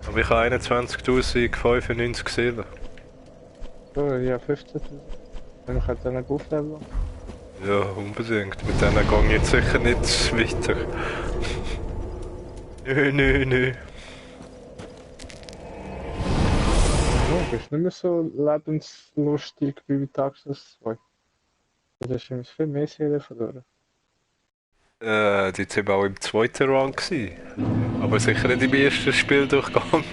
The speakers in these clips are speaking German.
Aber ich habe 21.095 Seelen. So, ja, 15.000. Dann kann ich dann noch aufleveln. Ja, unbedingt. Mit denen gehe ich jetzt sicher nicht weiter. Nö. Oh, du bist nicht mehr so lebenslustig wie bei Taxus 2. Du hast nämlich viel mehr Seelen verloren. Die sind auch im zweiten Run gewesen. Aber sicher nicht im ersten Spieldurchgang.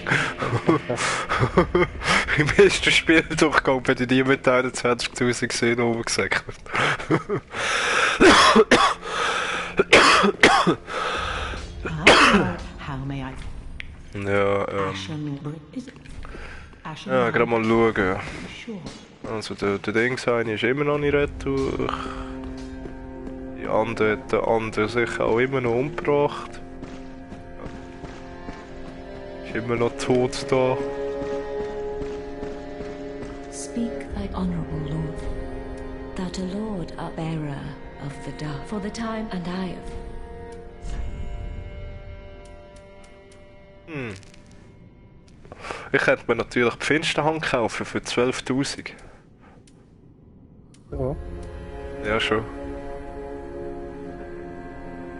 Im ersten Spieldurchgang bin ich nie mit 21.000 gesehen rumgesackt. How may I? Ja, ja, gerade mal schauen. Also der Dingsein ist immer noch nicht retour. Die anderen hat der andere sicher auch immer noch umgebracht. Ist immer noch tot da. Speak thy honorable lord, that a lord a bearer of the dark for the time and I of Ich hätte mir natürlich die Finsterhand kaufen für 12.000. Ja. Ja, schon.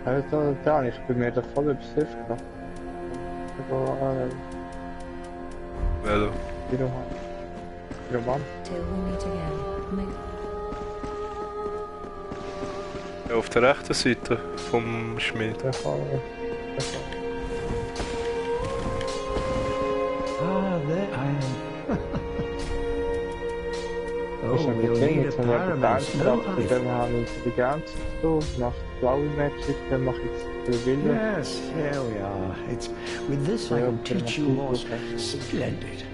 Also, da ich bin mir da voll übersifft. Aber, Well, Roman. till we meet again. ja, auf der rechten Seite vom Schmied. Der Fall. Ah, there I am. Ich Oh, habe we'll gesehen, need jetzt a haben wir pyramid. gedacht, No, dann haben wir Intelligenz so, nach blaue Magic, dann mache ich jetzt Wille. yes, here we are. It's with this I can teach you more. Splendid.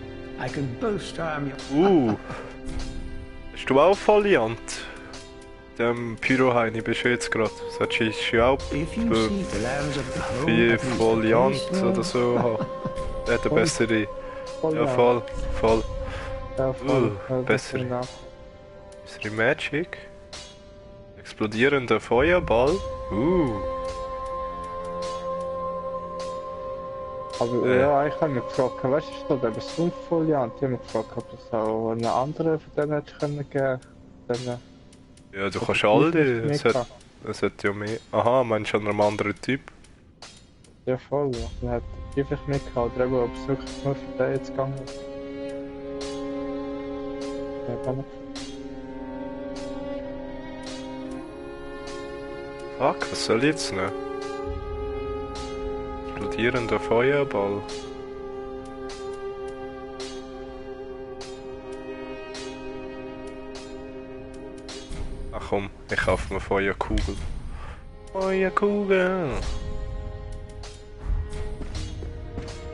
I can boast I am your. Hast du auch Foliant? Dem Pyroheini bist du jetzt gerade. Solltest du auch If you seek the lands of the home, wie at least Foliant the oder so haben. Der hat eine bessere. Ja, voll. Ja, voll. Besser. Bessere Magic. Explodierender Feuerball. Aber ja, ich habe mich gefragt, weißt du, steht eben Sumpffoliant. Ich habe mich gefragt, ob es auch einen anderen von denen hätte können geben. Ja, du kannst alle. Es hat ja mehr. Aha, meinst du an einem anderen Typ? Ja, voll. Ja. Man hat einfach mitgehauen, oder eben, ob es wirklich nur für den jetzt gegangen ist. Ja, kann ich. Fuck, was soll ich jetzt noch? Explodierender Feuerball. Ach komm, ich kaufe mir Feuerkugel. Feuerkugel!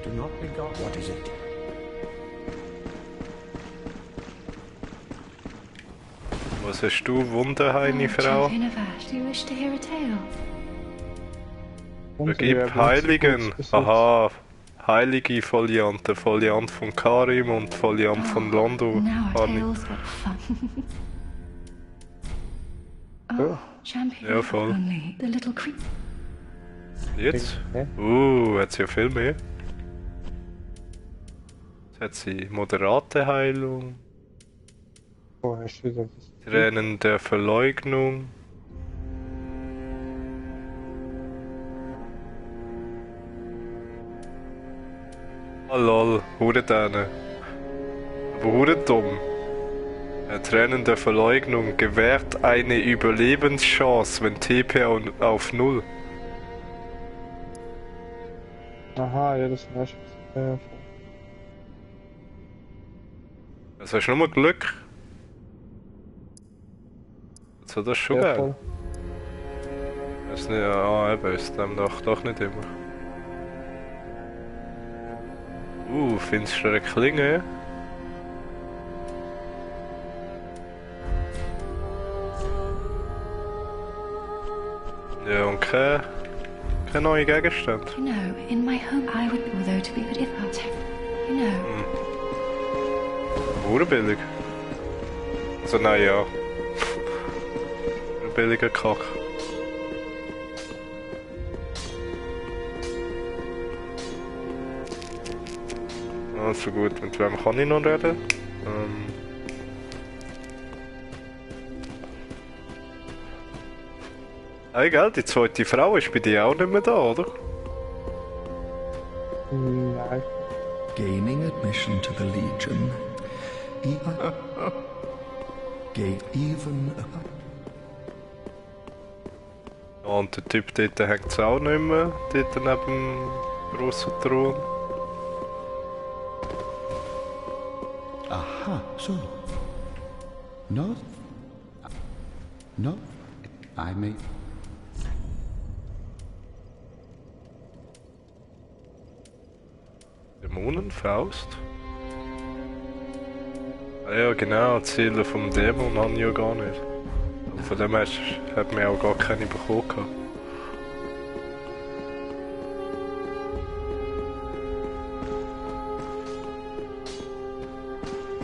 Do not regard. What is it? Was hast du, Wunderheini, Frau? Champion of Ash, do you wish to hear a tale? Vergib Heiligen. Aha, heilige Foliant. Der Foliant von Karim und Foliant von Londo. Now a Hani. tale's what fun. Ja. Champion Ja, of voll. only the little creep. Jetzt? Ja. Hat sie ja viel mehr. Jetzt hat sie moderate Heilung, Wo hast du wieder das? Tränen der Verleugnung. Oh lol, hure dene. Aber hure dumm. Tränen der Verleugnung gewährt eine Überlebenschance, wenn TP auf 0. Aha, ja, das hast du. Ja, Das hast du nur Glück. Jetzt hat das schon ja, geil. voll. Das ist nicht, eben, ist dem doch nicht immer. Finstere Klinge. Ja, und kein neuer Gegenstand. You know, in my home I would be though to be, but if I'll take, you know. Urbillig. Also nein, ja. Urbilliger Kack. Also gut, mit wem kann ich noch reden? Hey, gell, die zweite Frau ist bei dir auch nicht mehr da, oder? Nein. Gaining admission to the Legion. Even. Und der Typ dort hängt es auch nicht mehr, dort neben dem grossen Thron. Aha, so. No. No. I may. Dämonenfaust? Ah ja, genau, Ziele vom Dämon habe ich ja gar nicht. Und von dem her hat man auch gar keine bekommen gehabt.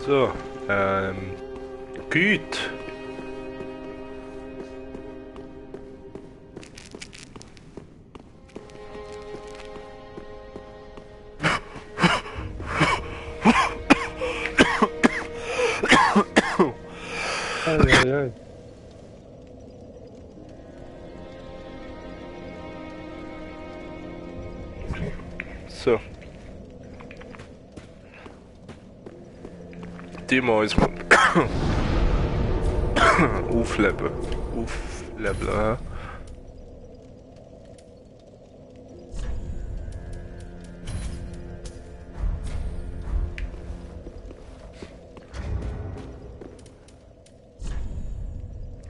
So, gut. Ei. So. Die mal uns mal aufleben. Aufleveln, hä?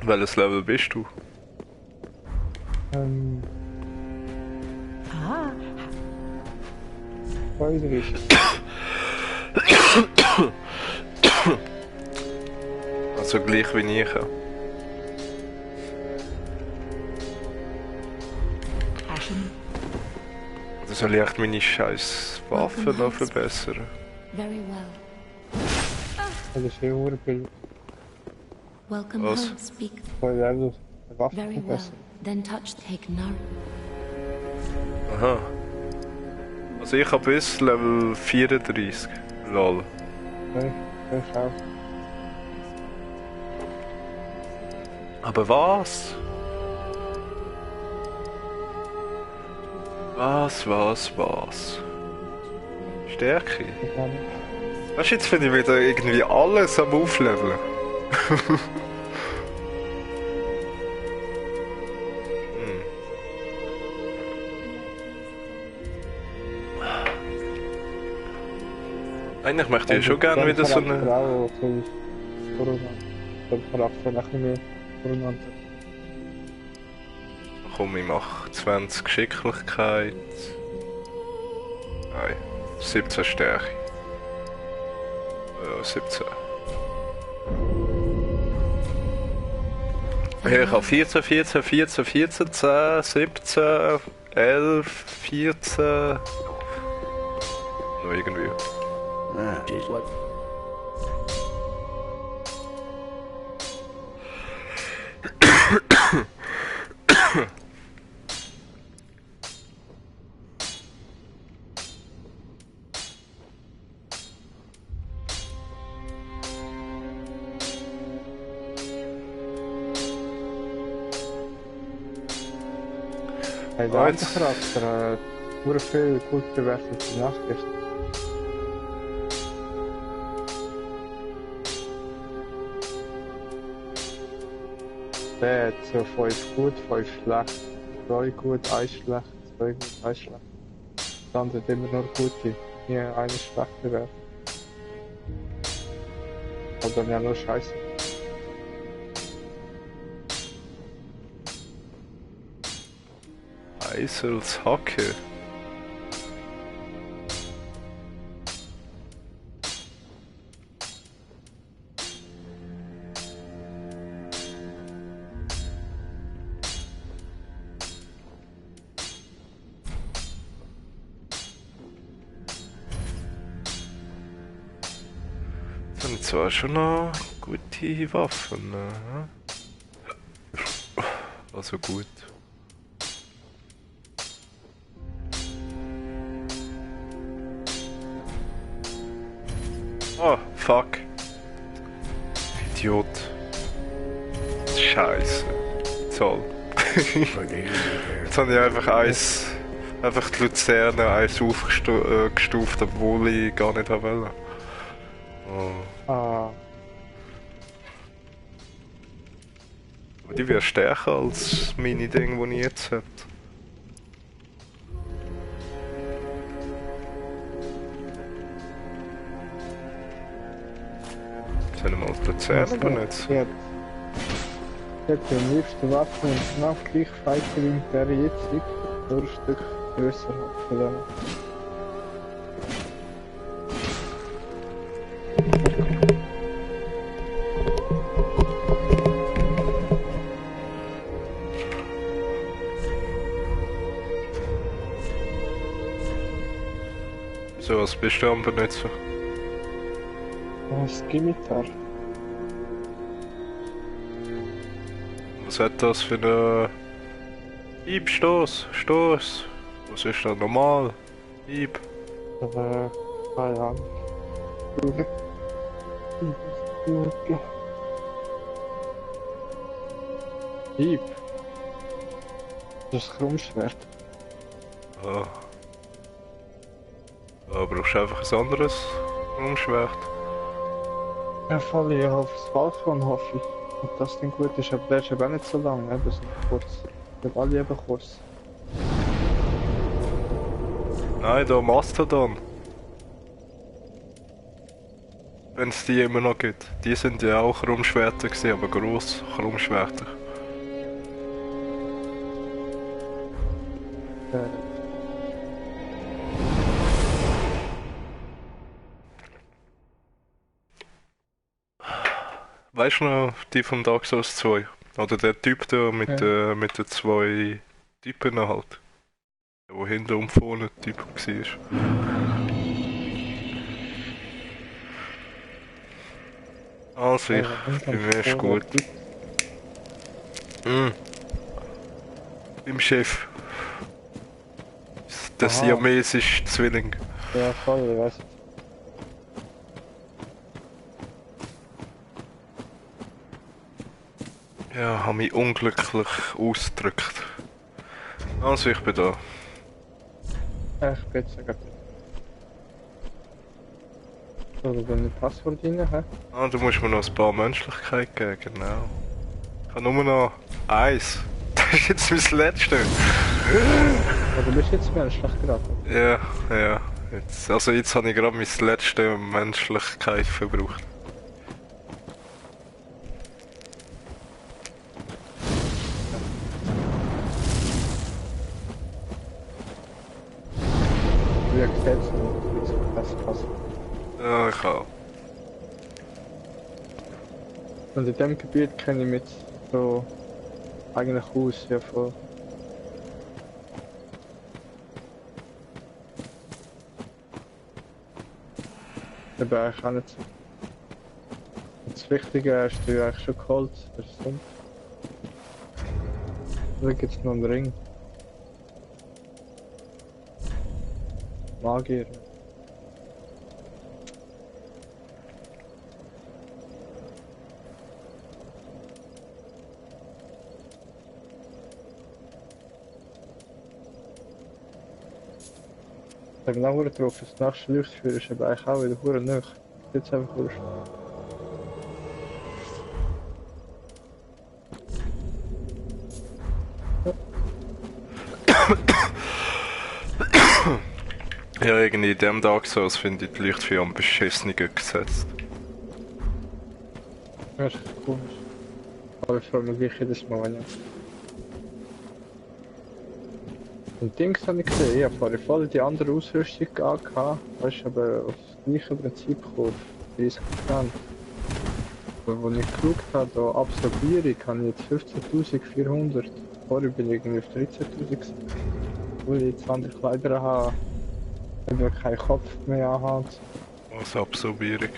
Welches Level bist du? Weiß ich. Also gleich wie ich. Also soll ich echt meine scheiß Waffen noch verbessern? Very well. Das ist hier urbild. Welcome Was? home, speak. Voll Level. Waffen Very well. verbessern. Then touch take no. Aha. Also ich habe bis Level 34. Lol. Okay, schau. Aber was? Was? Stärke? Ich kann nicht. Weißt du, jetzt finde ich wieder irgendwie alles am Aufleveln. Eigentlich möchte ich schon gerne wieder so eine... Frau zu Corona. Dann verrafft man nachher mehr Corona. Komm, ich mache 20 Geschicklichkeit. Nein, 17 Stärke. Ja, 17. Ich habe 14, 10, 17, 11, 14... Noch irgendwie. Just what? Hey, der andere Charakter hat nur viel gut bewertet die Nacht gestern. Der hat so 5 gut, 5 schlecht, 2 gut, 1 schlecht, 2 gut, 1 schlecht. Das andere hat immer nur gute, nie eine schlecht bewertet. Aber dann ja nur Scheiße. Eisels Hacke. Das sind zwar schon noch gute Waffen, ne? Also gut. Oh, fuck. Idiot. Scheiße. Zoll. Jetzt habe ich einfach die Luzerne eins aufgestuft, obwohl ich gar nicht wollte. Oh. Ah. Aber die wäre stärker als meine Dinge, die ich jetzt hätte. Sollen wir mal die Luzerne benutzen? Ich hätte am liebsten Waffen und genau gleich Fighter wie der jetzige, nur ein Stück grösser von dem. So, was bist du am benutzen? Das Gimitar. Was hat das für eine... Hieb, Stoß, Stoß. Was ist da normal? Hieb. Aber, keine Ahnung. Hieb. Das ist Krummschwert. Ah. Aber brauchst du einfach ein anderes Umschwert? Ja, falle ich aufs Balkon, hoffe ich. Und das Ding gut ist, aber der ist eben auch nicht so lang, eben so kurz. Wir haben alle eben kurz. Nein, da Mastodon. Wenn es die immer noch gibt. Die sind ja auch Krummschwerter gewesen, aber gross Krummschwerter. Weißt du noch, die von Dark Souls 2? Oder der Typ da mit, mit den zwei Typen halt. Der wo hinten und vorne Typ war. Also, bei mir ist gut. Im Chef. Der siamesische Zwilling. Ja, voll, ich weiß. Ja, habe mich unglücklich ausgedrückt. Also, ich bin da. Ja, ich bin jetzt sogar. So, da bin ich Passwort rein, hä? Ah, du musst mir noch ein paar Menschlichkeit geben, genau. Ich habe nur noch eins. Das ist jetzt mein letztes. Aber du bist jetzt menschlich gerade. Ja, ja. Jetzt, also jetzt habe ich gerade meine letzte Menschlichkeit verbraucht. Wie gesetzt und das passt. Ja, ich auch. Und in dem Gebiet kenne ich mich so eigentlich aus, ja voll. Da bin ich auch nicht so. Und das Wichtige hast du ja eigentlich schon geholt, das ist dumm. Da gibt es noch einen Ring. Magier. Ich habe genau drauf, das nächste Leuchtfeuer ist aber eigentlich auch wieder verdammt nahe. Jetzt einfach wurscht. Ja, irgendwie in dem Dark Souls finde ich die Lichtfeuer am beschissenen gesetzt. Ja, das ist komisch. Aber ich freue mich gleich jedes Mal, wenn ich... Und Dings habe ich gesehen, ich habe vorher voll die andere Ausrüstung gehabt, weißt du, aber auf das gleiche Prinzip gekommen, 30%. Aber als ich geschaut habe, da Absorbierung, habe ich jetzt 15.400. Vorher bin ich irgendwie auf 13.000. Weil ich jetzt andere Kleider habe, wenn ich keinen Kopf mehr anhabe. Was Absorbierung?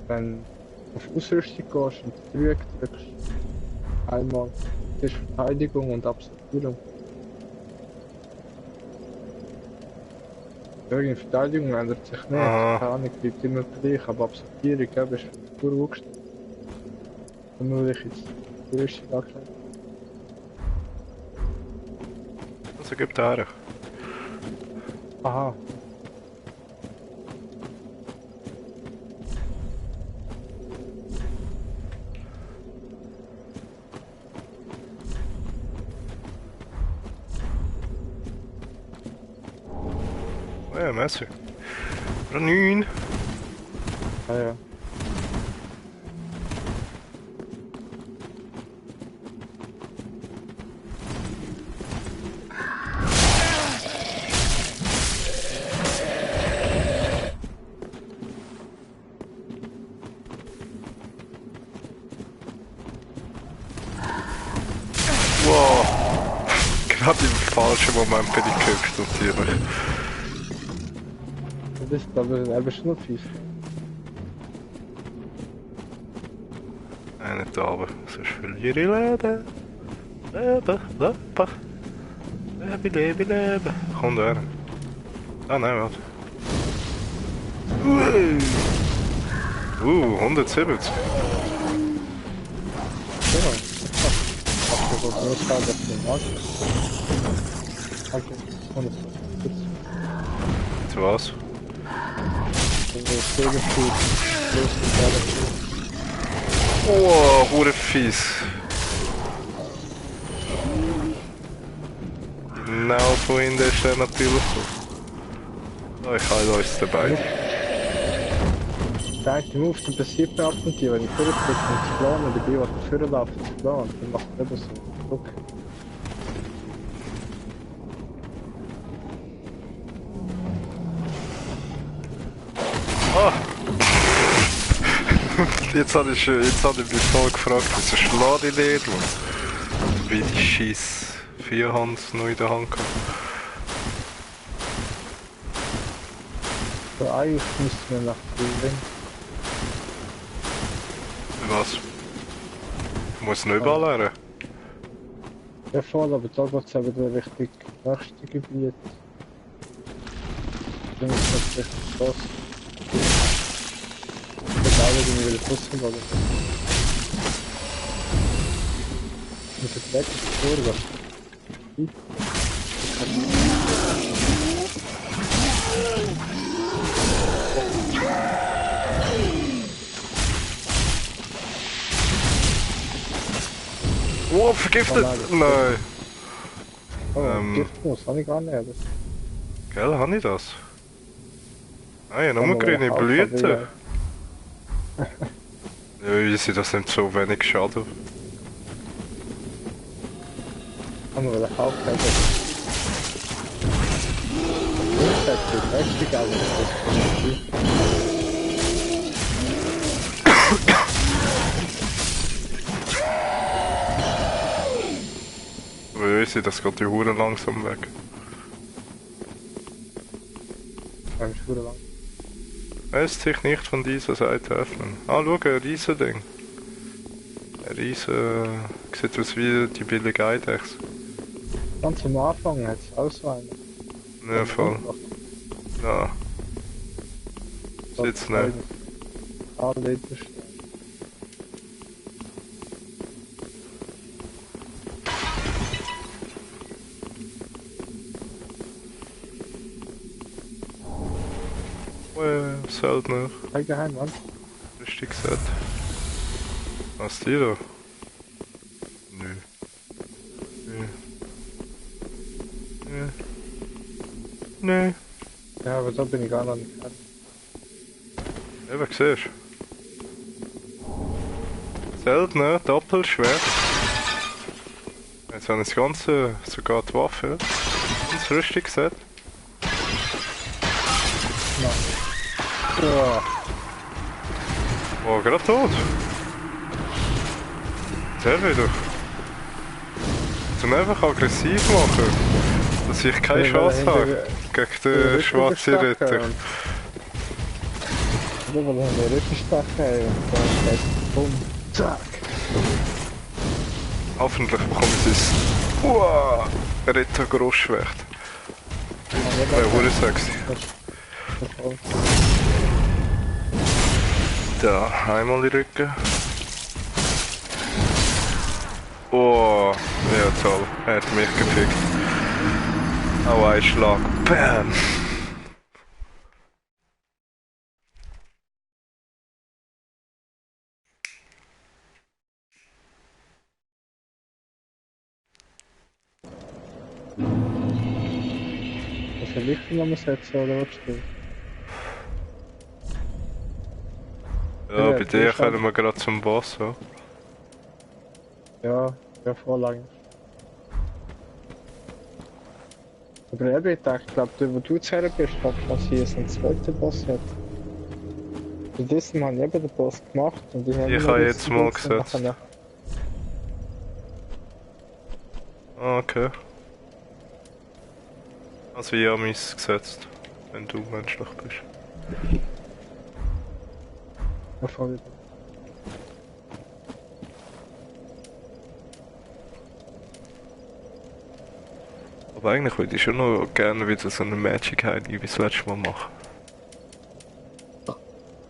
Wenn du auf Ausrüstung gehst und Dreieck drückst, einmal, das ist Verteidigung und Absorbierung. Irgendeine Verteidigung ändert sich nicht. Aha. Keine Ahnung, bleibt immer gleich. Aber Absortierung, ja, bist du pur hochgestellt. Und nur ich jetzt die Rüstung angelegt. Also gib da her. Aha. Oh ja, merci. Ranun. Ja, ja. Wow. Gerade im falschen Moment bin ich gehückt natürlich. Das ist aber eben schon noch fies. Nicht aber, sonst verliere ich Leben. Leben, Leben. Leben, Leben. Komm da her. Ah nein, warte. 170. Ja, ach, das wird nur schade, dass du machst. Okay, 140. Zu was? Also, sehr gut. Plus, Oh, hure fies. Genau vorhin ist er natürlich so. Oh, ich heile uns dabei. der eine Move, der passiert mir ab und zu, wenn ich vorklicke und zu planen, oder bin, was der vorlaufen zu planen, dann macht er eben so. Guck. Ah! jetzt habe ich mich voll gefragt, wieso schlage ich nicht, Mann? Wie die scheiß Vierhand noch in der Hand gehabt. So, eigentlich müsste man nach Frühling. Was? Ich muss nicht überall lernen. Ja voll, aber da geht es eben in Richtung nächste Gebiet. Dann ist das richtig groß. Ich glaube, ich will putzen, oder? Mit der Decke vorgehen. Oh, vergiftet! Nein! Oh, Giftmus, habe ich gar nicht. Das Gell, habe ich das? Ah ja, nur kann man grüne auch Blüten. probieren. Ja, easy, das nimmt so wenig Schaden. Kann man auch kaufen. Grundsätzlich, richtig, aber das ist Aber easy, das geht die Hure langsam weg. ein Schuhe lang. Lässt sich nicht von dieser Seite öffnen. Ah, schau, ein Riesending. Ein Riesen... Sieht aus wie die billige Eidechse. Ganz am Anfang hat es auch so einen. Ja, voll. Ja. Sitzt nicht. Alle stehen. Söldner. Kein Geheim, Mann. Richtig gesagt. Was die da? Nö. Nö. Nö. Nö. Ja, aber da bin ich gar noch nicht fertig. Eben, siehst du? Söldner, Doppelschwert. Jetzt haben wir das Ganze, sogar die Waffe. Ganz Rüstungsset. Ja, Oh, gerade tot. Sehr wieder. Zum einfach aggressiv machen. Dass ich keine Chance habe gegen den schwarzen Ritter. Nur weil ich einen Rückenstach habe und dann geht es bumm, zack. Hoffentlich bekomme ich das Ritter Grossschwert. Ja, wurde sexy. Da, einmal die Rücken. Oh, ja toll. Er hat mich gefickt. Oh, ein Schlag. Bam! Was soll ich denn nochmal setzen, oder was du? Ja, bei dir können wir gerade zum Boss, ja. Ja, voll lang. Aber eben, ich glaube, wo du jetzt her bist, glaub ich, dass hier so einen zweiten Boss hat. Bei diesem habe ich eben den Boss gemacht und ich habe jetzt mal gesetzt. Okay. Also ich habe meins gesetzt, wenn du menschlich bist. Ja, voll. Aber eigentlich würde ich schon noch gerne wieder so eine Magic Heidi wie das letzte Mal machen.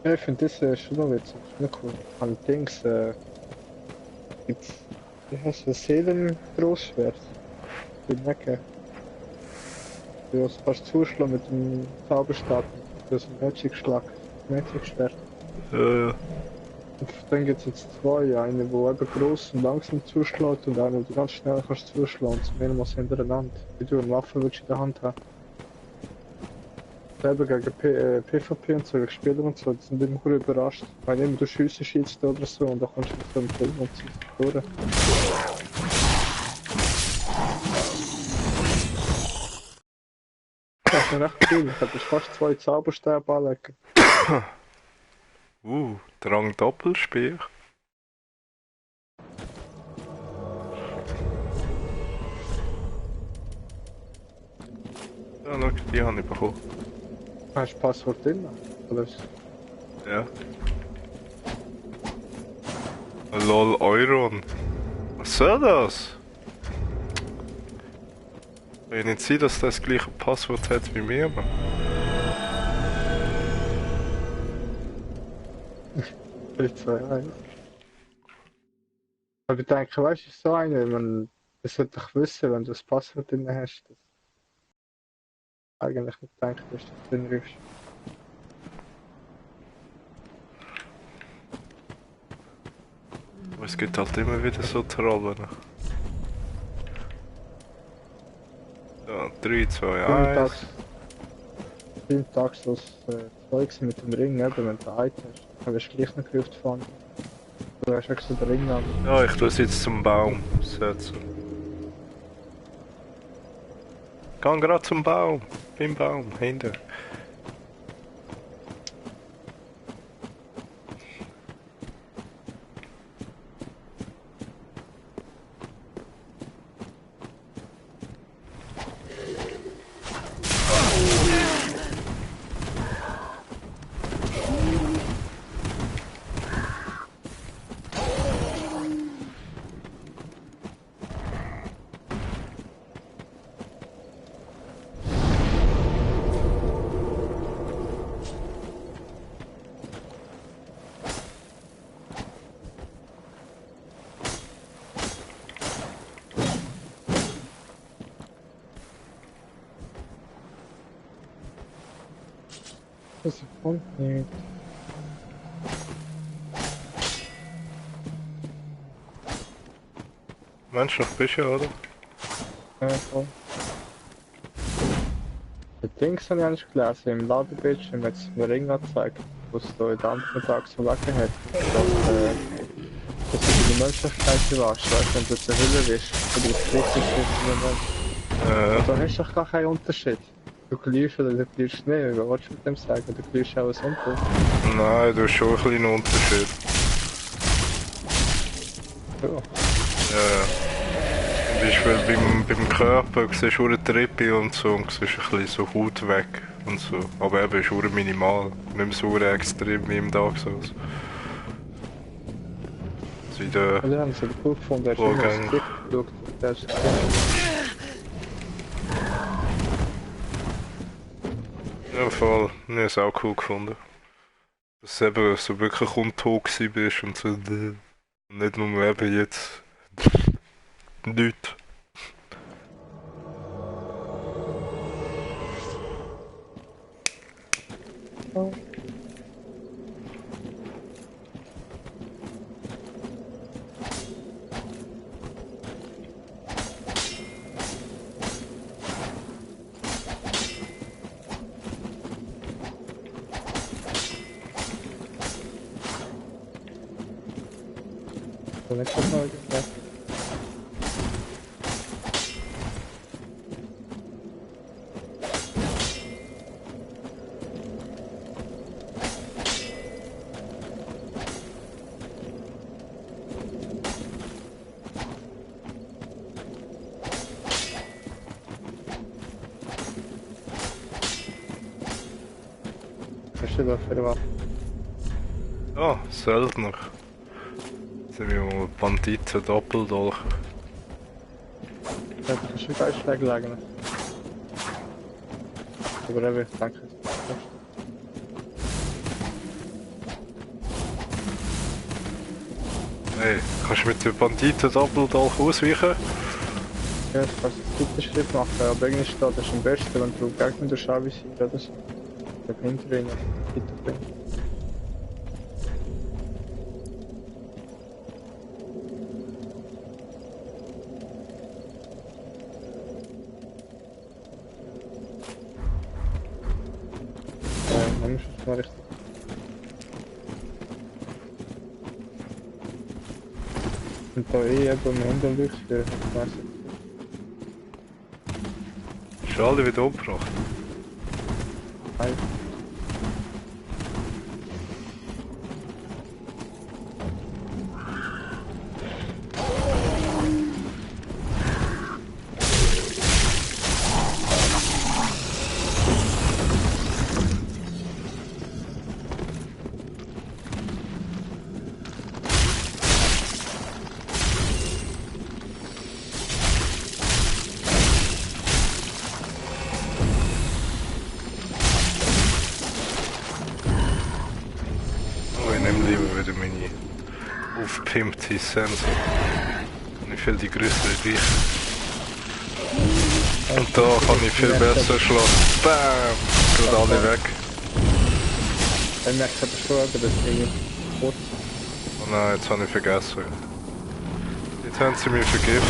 Ja, ich finde das schon noch witzig, schon noch cool. Allerdings gibt's, wie heißt das, Seelengroßschwert? Ich will nicht. Du kannst zuschlagen mit dem Zauberstab, das ist ein Magic-Schlag, Magic-Schwert. Ja. Und dann gibt es jetzt zwei, eine wo eben gross und langsam zuschlägt und eine wo du ganz schnell kannst zuschlagen, und mehrmals hintereinander, wie du eine Waffe willst in der Hand haben. Selber gegen PvP und so, gegen Spieler und so, die sind immer gut überrascht. Wenn immer du Schüsse schießt oder so und dann kommst du mit so einem Film und ziehst durch. Das ist recht cool, ich habe fast 2 Zauberstäbe anlegen. Drang Doppelspiel. Ja, schau, die habe ich bekommen. Hast du Passwort drin? Oder? Ja. LOL Euron. Was soll das? Kann ja nicht sein, dass das gleiche Passwort hat wie mir, Mann. 3, 2, 1. Aber ich denke, weißt du, so eine, man sollte doch wissen, wenn du das Passwort drin hast, dass eigentlich nicht denkt, dass das drin ist. Aber es gibt halt immer wieder so Trollen. Ja, 3, 2, 1. Im Tag so das Zeug mit dem Ring, eben, wenn du ein Item hast, dann wirst du gleich noch Luft fahren. Du hast extra den Ring an. Ja, ich tue es jetzt zum Baum setzen. Geh gerade zum Baum. Beim Baum, hinter. Das kommt nicht. Menschlich bist du ja, oder? Ja, voll. Die Dings habe ich eigentlich gelesen, im Ladebildschirm hat es mir Ring angezeigt, wo es da in den anderen Tag so weg hat. Dass du die Menschlichkeit bewahrst, weißt du, wenn du zur Hölle bist, oder das richtig ist, dann hast du doch gar keinen Unterschied. Du glühst oder du glühst nicht, was willst du mit dem sagen? Du glühst auch ein Unter. Nein, du hast schon einen kleinen Unterschied. Ja. Ja. Zum Beispiel beim Körper siehst du eine Treppe und so und siehst ein bisschen so Haut weg und so. Aber eben ist es minimal, nicht mehr so extrem wie im Dark Souls. Also in der Also haben sie cool gefunden, er hat immer das Gift geschaut, der ist Ja, voll. Ich habe es auch cool gefunden. Dass du eben so wirklich untot gewesen bist und so. Und nicht nur eben jetzt. Nichts. Oh. So, nicht das mal gesagt. Was ist denn da für eine Waffe? Ah, Söldner. Jetzt haben wir mal Banditen Doppeldolch. Ja, das ist wieder Einschläge legen. Aber eben, danke. Hey, kannst du mit den Banditen Doppeldolch ausweichen? Ja, das kannst du einen guten Schritt machen, aber irgendwie steht das am besten, wenn du Gegner durchschaust oder so. Der hinter ihnen weiterbringen. Man muss es mal richtig. Und da eben im Unterlicht für ich weiss nicht. Ist alle wieder umgebracht? Nein. Oh, ich nehme lieber wieder meine aufgepimpte Sensor. Und ich viel die größere Reiche. Und da kann ich viel besser schlagen. Bam! Gerade alle weg. Ich merke aber schon, aber das Ding kurz. Oh nein, jetzt habe ich vergessen. Jetzt haben sie mich vergiftet.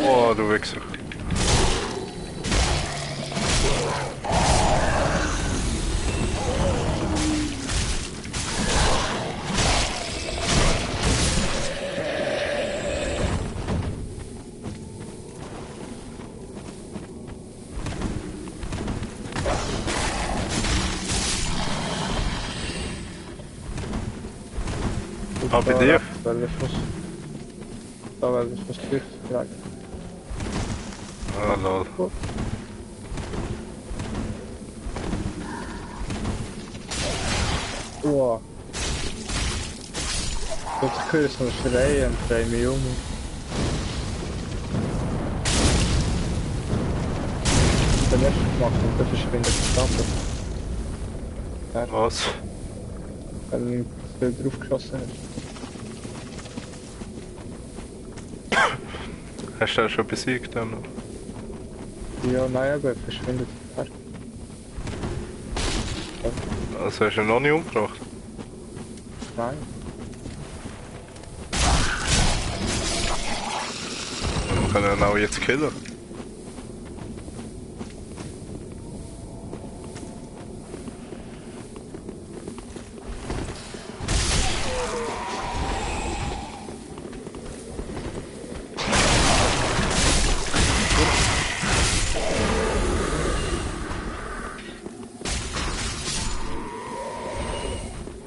Oh, du Wichser. Ah, bei dir? Weil ich muss. Da, weil ich muss Licht tragen. Ah, lol. Wow. Ich höre so ein Schreien und drehe mich um. Den ersten gemacht und dann verschwindet die Stadt. Ja, Was? wenn du drauf geschossen hast. Hast du den schon besiegt dann noch? Ja, nein, aber er verschwindet. Also hast du ihn noch nicht umgebracht? Nein. Wir können ihn auch jetzt killen.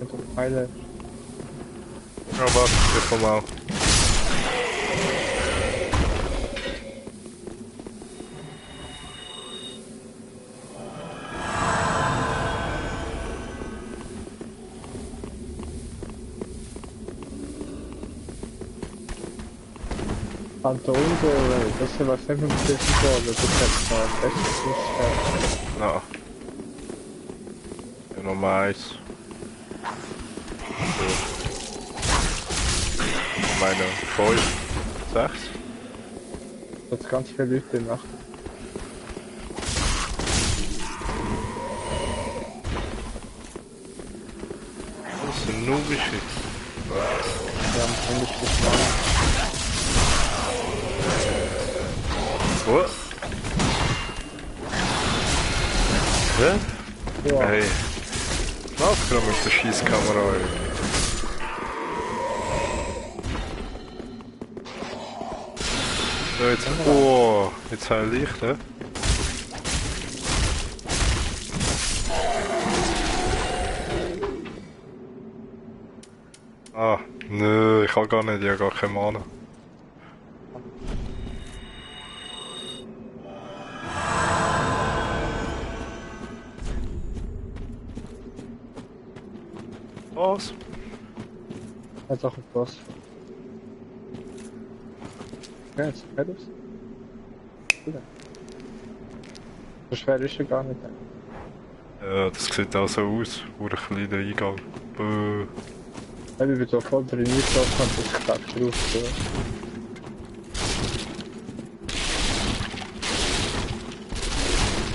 Mit dem Pfeile. Ja, warte, ich komm auch. halt da unten, das ist was nicht mit dem Boden, das ist halt das ist nicht Na. Ja, noch mais. So. Meine 5, 6. das ganz viele Leute nach. Das ist ein Nubische. Wir haben eigentlich geschlagen. Oh. Ja? Ja, Hey. Was gerade mit der Schießkamera? So, jetzt. Oh, jetzt habe ich Licht, hä? Ah, nö, ich kann gar nicht, ich habe gar keine Mana. Was? jetzt auch ein Boss. Ja, jetzt fährt es. So schwer ist er gar nicht. Ja, das sieht auch so aus, wo ein kleiner Eingang. Bäh. Ich bin so voll trainiert, dass man das klappt drauf. So.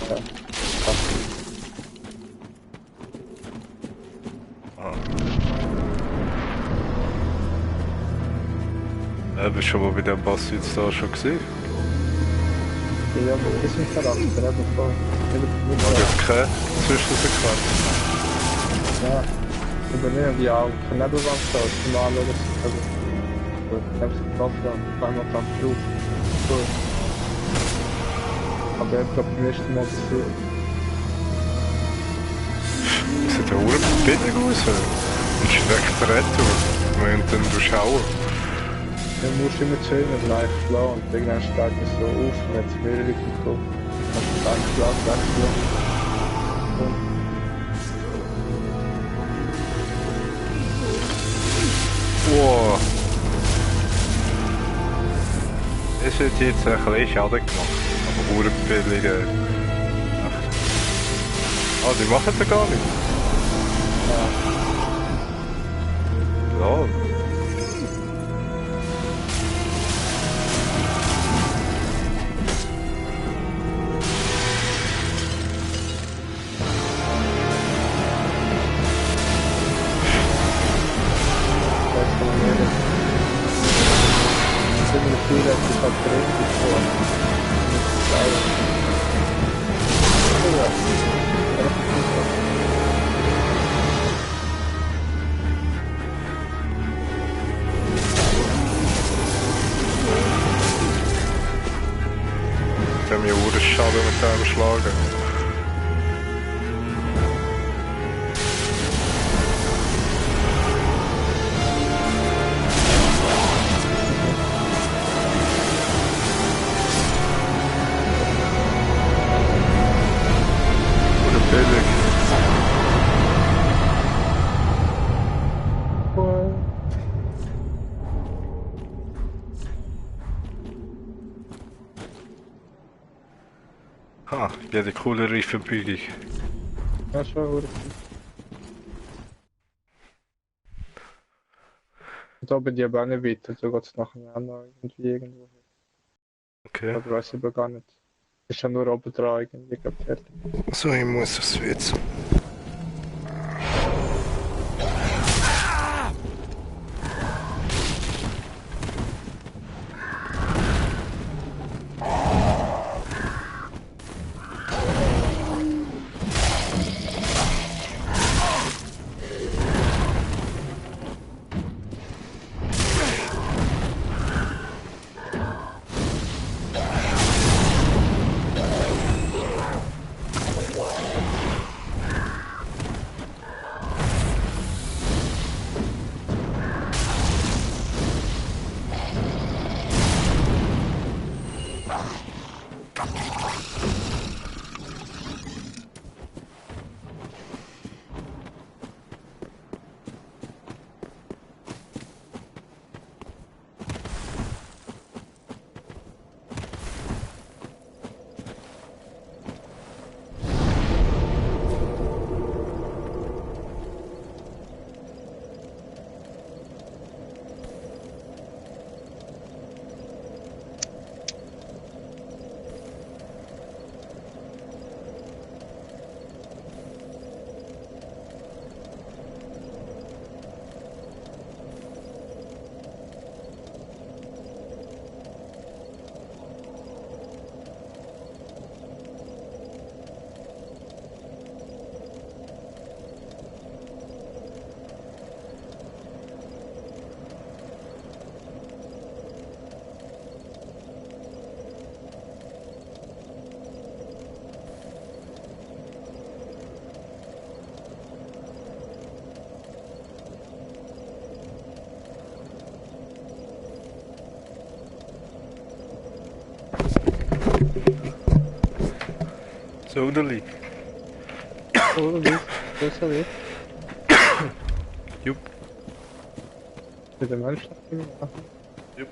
Ja, passt. Bist du schon mal bei dem Boss jetzt da schon gesehen? Ja, aber das ist ein Charakter, aber voll. Hat jetzt keine Zwischensequenz. Ja, übernehmen die auch keine Nebelwand da, ist normal oder so. Also, ich hab's getroffen und zweimal dran drauf. So. Aber ich glaube, beim ersten Mal das so. Das sieht ja auch billig aus. Und schreckt retour. Und dann du schauen. Du musst immer zu ihnen leicht schlagen und irgendwann steigt es so auf und jetzt mehrere gekommen. Und dann Schlag wegschlagen. Wow. Das wird jetzt ein bisschen Schaden gemacht. Aber urbillig. Ah, die machen das gar nicht. Ja. Ich habe mir Uhrenschaden mit dem schlagen. Urbillig. Ah, ja, die coolere Verbeugung. Ja, schon gut. Und da bin ich aber auch nicht weiter, so geht es nachher auch noch irgendwie irgendwo. Okay. Aber weiß ich aber gar nicht. Ist ja nur oben dran irgendwie, glaub ich, fertig. So, ich muss das jetzt. Soderli. Oh, das habe ich. Jupp. Mit dem Mensch machen. Jupp.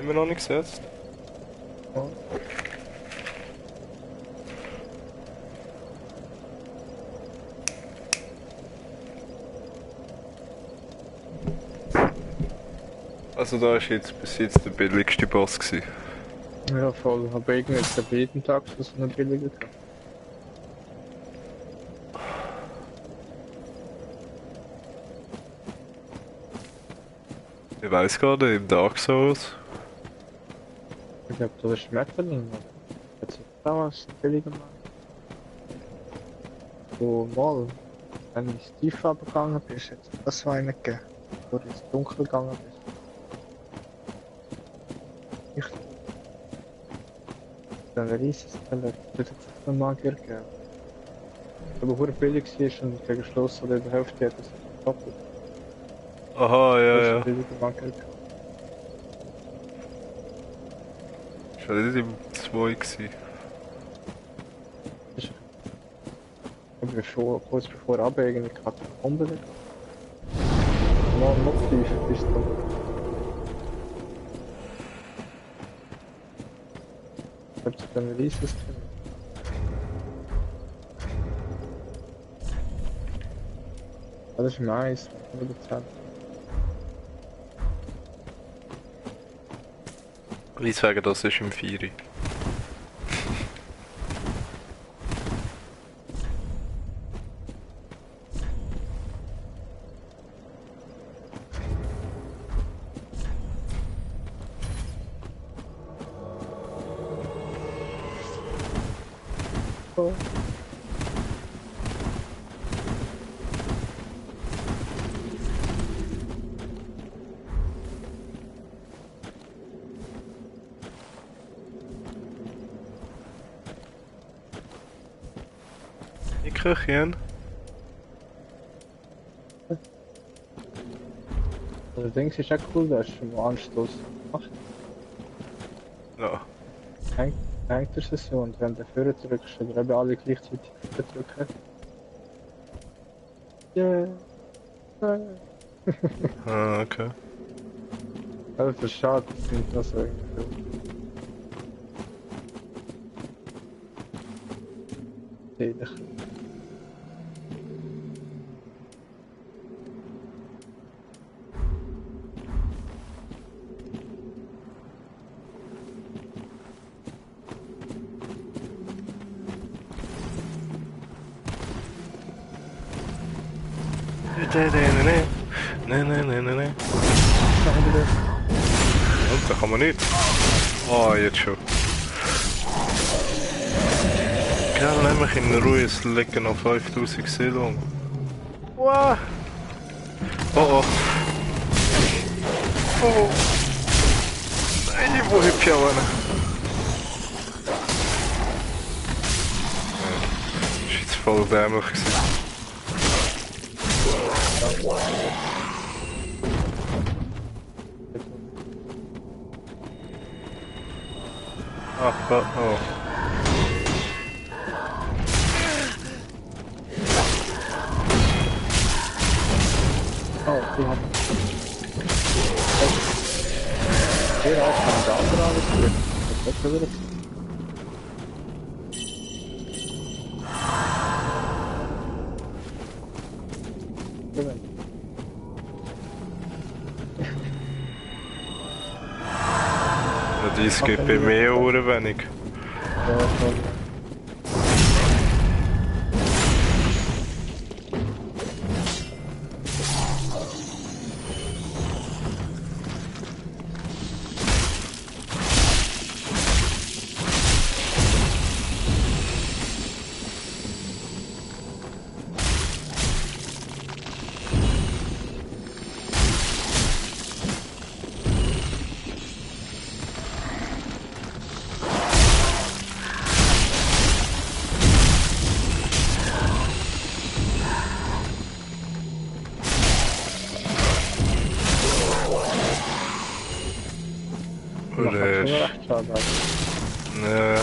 Immer noch nicht gesetzt. Ja. Also da ist jetzt bis jetzt der billigste Boss gewesen. Ja, voll. Habe irgendwie jeden Tag so eine billige gehabt. Ich weiß gerade, im Dark Souls. Ich glaube, du hast Schmetterling, oder? Hat sich da was billiger gemacht? So, mal. Wenn du ins Tief gegangen bist, jetzt das war eine gegeben. Wo du ins Dunkel gegangen bist. Ich. Dann riesen Skelett. Das hat es einen Magier gegeben. Aber wo er billig war und gegen Schluss oder in der Hälfte hat er sich doppelt. Aha, ja, Das ist ja. ein billiger Magier gehabt. Ich war nicht im 2 gewesen. Kurz bevor Abwägen, ich hatte eine Bombe gehabt. Noch tiefer bist du. Ich hab so ein rieses Kind. Das ist nice, 100%. Ich sage, das ist im 4. Oh. Ich kriege ihn. Also Dings ist auch cool, dass du mal Anstoß machst. Ja. Hängt er so und wenn du vorne drückst oder eben alle gleichzeitig drücken. Yeah. Ah, okay. Also das ist schade, dass nicht das so irgendwie. Selig. Ne. Und da kann man nicht. Oh, jetzt schon. Gerade nämlich in Ruhe, es liegen noch 5000 Seelen. Wow. Oh. Oh. Nein, wo hüpf ich auch hin? Das war jetzt voll dämlich gewesen. Ach, oh. Oh, die haben. Hier auch von der anderen alles gut. Das ist wieder. Ja, dies geht bei mir oder wenig. Ja, voll. macht schon Oder recht Schaden. ja.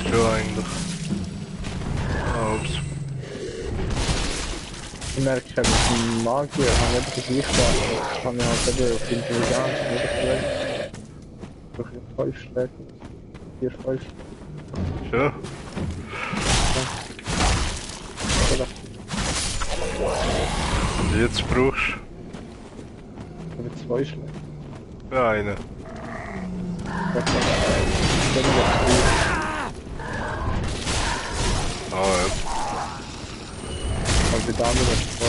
Schon eigentlich. Ah, ups. Ich merke, mit dem Magier habe ich etwas Sichtbar. Ich kann ja halt eben auf die Intelligenz wieder vielleicht. Durch 5 Schläge. 4, 5 Schläge. Schon? Oder? Und jetzt brauchst Oder 2 Schläge. du einen. Das ist weniger Ah ja. als die Dame das 2.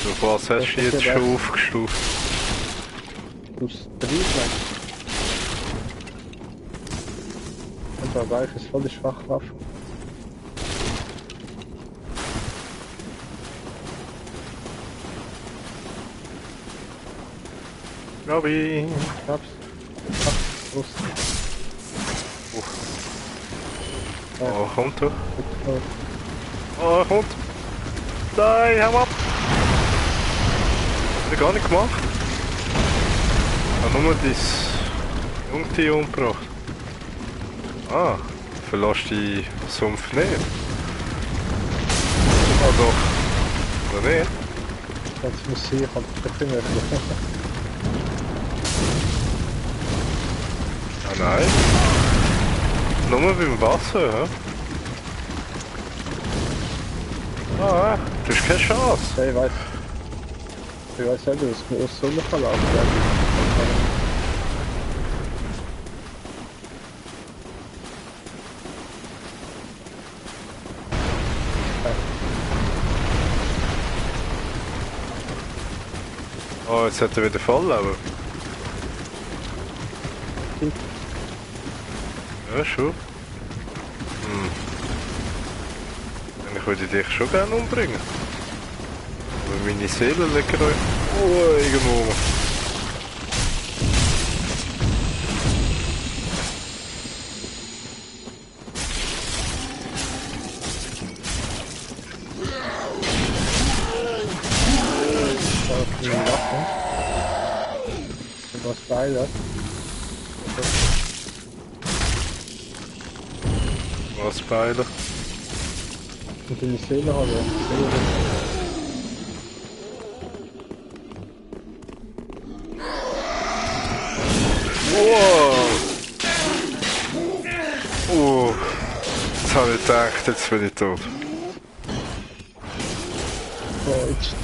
Auf was hast du jetzt schon aufgestuft? Plus 3 Schläge. Und da war ich es voll die Schwachwaffe. Robby! Hab's. Los. Oh, kommt er? Oh. Oh, er kommt! Nein, hau ab! Hat er gar nicht gemacht? Ich habe nur dein Jungtier umgebracht. Ah, verlässt die Sumpf nicht? Ah doch. Oder nicht? Das muss hier halt beginnen. Ah nein. Nur beim Wasser, hä? Ah, du hast keine Chance. Ja, ich weiß nicht, dass wir aus Sonne verlaufen werden. Oh, jetzt hat er wieder voll, aber. Ja, schon. Ich würde dich schon gerne umbringen. Aber meine Seele liegt da irgendwo. Was beides. Was beide? Und in die Seele habe Wow! Oh! Jetzt habe ich gedacht, jetzt bin ich tot. So, jetzt